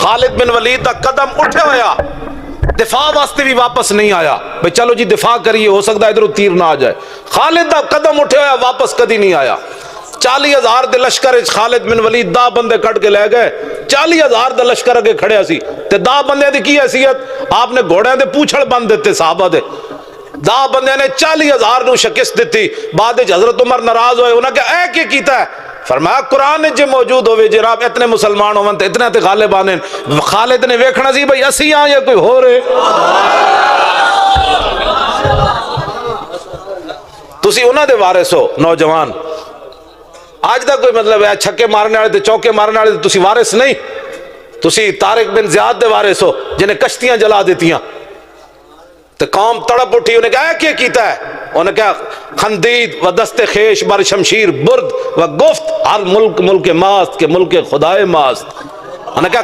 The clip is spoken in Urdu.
خالد بن ولید دا قدم اٹھے ہویا دفاع واسطے بھی واپس نہیں آیا بھئی چلو جی دفاع کریے ہو سکتا ہے ادھر تیر نہ آ جائے. خالد دا قدم اٹھے ہویا واپس کدی نہیں آیا. 40,000 دے لشکر خالد بن ولید 10 بندے کٹ کے لے گئے. 40,000 دے لشکر اگے کھڑیا سی تے 10 بندے دی کی حیثیت؟ آپ نے گھوڑیاں دے پوچھڑ بند دیتے صحابہ دے. 10 بندے نے 40,000 نو شکست دیتی. بعد وچ حضرت عمر ناراض ہوئے, انہاں کہ اے کی کیتا ہے؟ فرمایا قرآن جے موجود ہوئے جناب اتنے مسلمان ہون تے اتنے تے غالب آنے. خالد نے ویکھنا سی بھئی اسی ہاں یا کوئی ہو رہے. تسی انہاں دے وارث ہو نوجوان. آج دا کوئی مطلب ہے چھکے مارنے والے تے چوکے مارنے والے تسی وارث نہیں. تسی طارق بن زیاد دے وارث ہو جنہیں کشتیاں جلا دیتیاں تو قوم تڑپ اٹھی. انہیں کہا کیا کیتا ہے؟ انہیں کہا خندید و دست خیش بر شمشیر برد و گفت ہر ملک ملک ماست کے ملک خدائے ماست. انہیں کہا